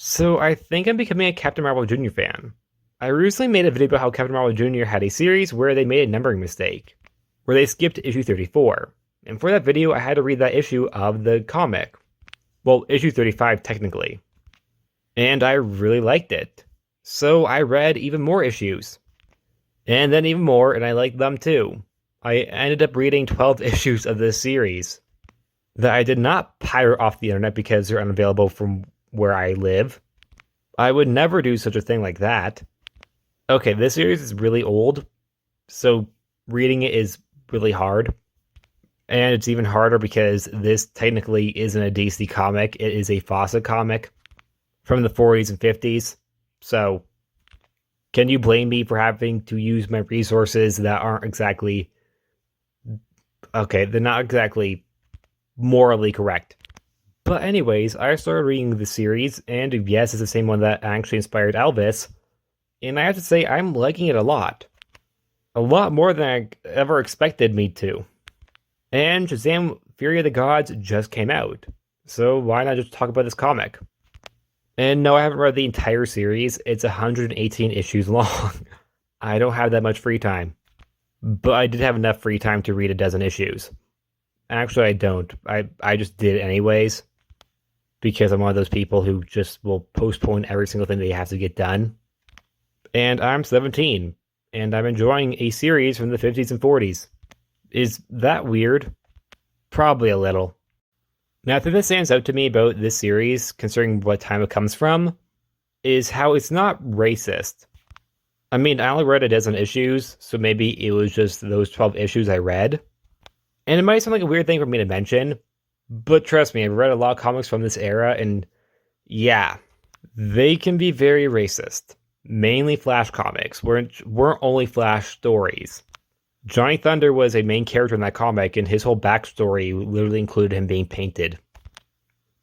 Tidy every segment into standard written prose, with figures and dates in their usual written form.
So I think I'm becoming a Captain Marvel Jr. fan. I recently made a video about how Captain Marvel Jr. had a series where they made a numbering mistake, where they skipped issue 34. And for that video, I had to read that issue of the comic. Well, issue 35 technically. And I really liked it. So I read even more issues. And then even more, and I liked them too. I ended up reading 12 issues of this series that I did not pirate off the internet because they're unavailable from where I live. I would never do such a thing like that. Okay, this series is really old, so reading it is really hard. And it's even harder because this technically isn't a DC comic, it is a Fawcett comic from the 40s and 50s. So, can you blame me for having to use my resources that aren't exactly. Okay, they're not exactly morally correct. But anyways, I started reading the series, and yes, it's the same one that actually inspired Elvis, and I have to say I'm liking it a lot. A lot more than I ever expected me to. And Shazam Fury of the Gods just came out, so why not just talk about this comic? And no, I haven't read the entire series, it's 118 issues long. I don't have that much free time. But I did have enough free time to read a dozen issues. Actually, I don't. I just did it anyways. Because I'm one of those people who just will postpone every single thing they have to get done. And I'm 17, and I'm enjoying a series from the 50s and 40s. Is that weird? Probably a little. Now, the thing that stands out to me about this series, considering what time it comes from, is how it's not racist. I mean, I only read a dozen issues, so maybe it was just those 12 issues I read. And it might sound like a weird thing for me to mention, but trust me, I've read a lot of comics from this era, and yeah, they can be very racist. Mainly Flash comics, weren't only Flash stories. Johnny Thunder was a main character in that comic, and his whole backstory literally included him being painted.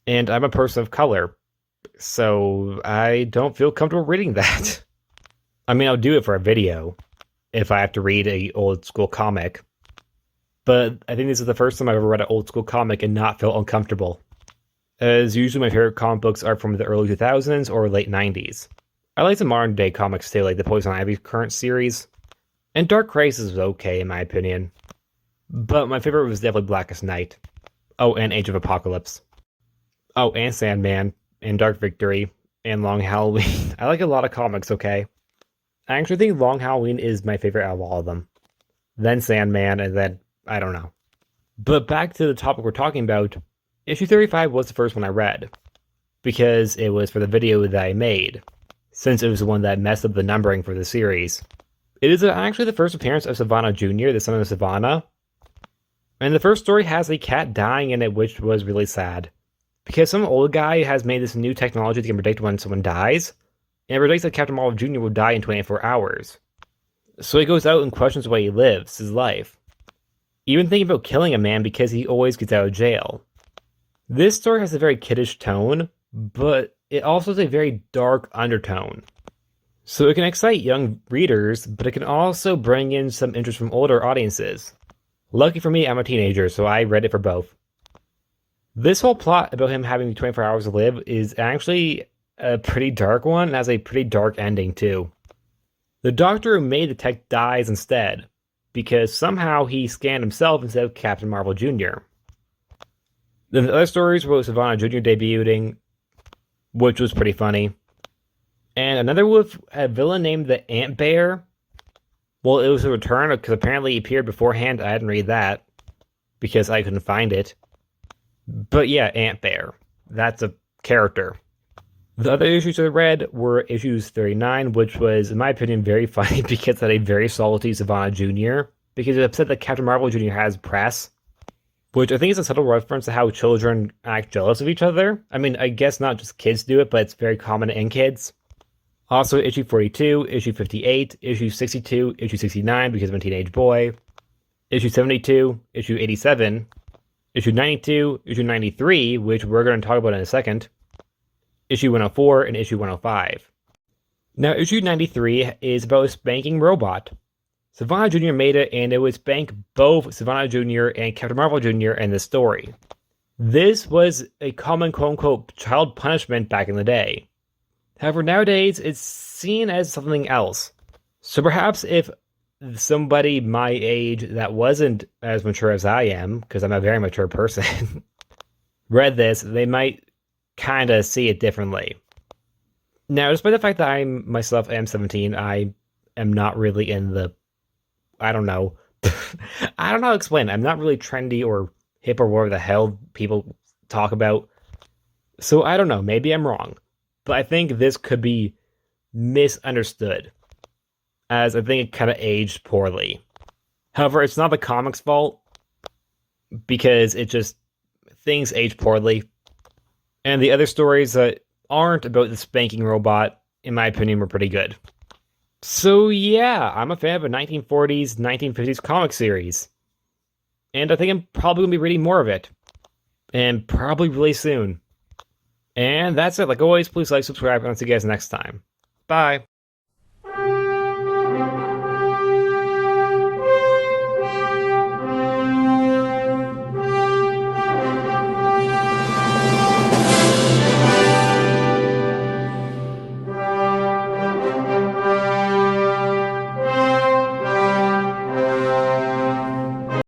And I'm a person of color, so I don't feel comfortable reading that. I mean, I'll do it for a video, if I have to read a old school comic. But I think this is the first time I've ever read an old school comic and not felt uncomfortable. As usually my favorite comic books are from the early 2000s or late 90s. I like some modern day comics too, like the Poison Ivy current series. And Dark Crisis was okay in my opinion. But my favorite was definitely Blackest Night. Oh, and Age of Apocalypse. Oh, and Sandman, and Dark Victory, and Long Halloween. I like a lot of comics, okay? I actually think Long Halloween is my favorite out of all of them. Then Sandman, and then I don't know. But back to the topic we're talking about, issue 35 was the first one I read, because it was for the video that I made, since it was the one that messed up the numbering for the series. It is actually the first appearance of Savannah Jr., the son of Savannah, and the first story has a cat dying in it, which was really sad, because some old guy has made this new technology that can predict when someone dies, and it predicts that Captain Marvel Jr. will die in 24 hours. So he goes out and questions the way he lives, his life. Even thinking about killing a man because he always gets out of jail. This story has a very kiddish tone, but it also has a very dark undertone. So it can excite young readers, but it can also bring in some interest from older audiences. Lucky for me, I'm a teenager, so I read it for both. This whole plot about him having 24 hours to live is actually a pretty dark one, and has a pretty dark ending too. The doctor who made the tech dies instead, because somehow he scanned himself instead of Captain Marvel Jr. Then the other stories were Savannah Jr. debuting, which was pretty funny. And another with a villain named the Ant Bear. Well, it was a return, because apparently he appeared beforehand. I didn't read that, because I couldn't find it. But yeah, Ant Bear. That's a character. The other issues I read were issues 39, which was, in my opinion, very funny because it had a very salty Savannah Jr. because it upset that Captain Marvel Jr. has press, which I think is a subtle reference to how children act jealous of each other. I mean, I guess not just kids do it, but it's very common in kids. Also, issue 42, issue 58, issue 62, issue 69 because I'm a teenage boy, issue 72, issue 87, issue 92, issue 93, which we're going to talk about in a second, issue 104, and issue 105. Now, issue 93 is about a spanking robot. Savannah Jr. made it, and it would spank both Savannah Jr. and Captain Marvel Jr. in the story. This was a common quote-unquote child punishment back in the day. However, nowadays it's seen as something else. So perhaps if somebody my age that wasn't as mature as I am, because I'm a very mature person, read this, they might kind of see it differently. Now, despite the fact that I myself am 17, I am not really in the, I don't know, I don't know how to explain. I'm not really trendy or hip or whatever the hell people talk about. So I don't know. Maybe I'm wrong. But I think this could be misunderstood, as I think it kind of aged poorly. However, it's not the comic's fault, because it just, things age poorly. And the other stories that aren't about the spanking robot, in my opinion, were pretty good. So yeah, I'm a fan of a 1940s, 1950s comic series. And I think I'm probably going to be reading more of it. And probably really soon. And that's it. Like always, please like, subscribe, and I'll see you guys next time. Bye.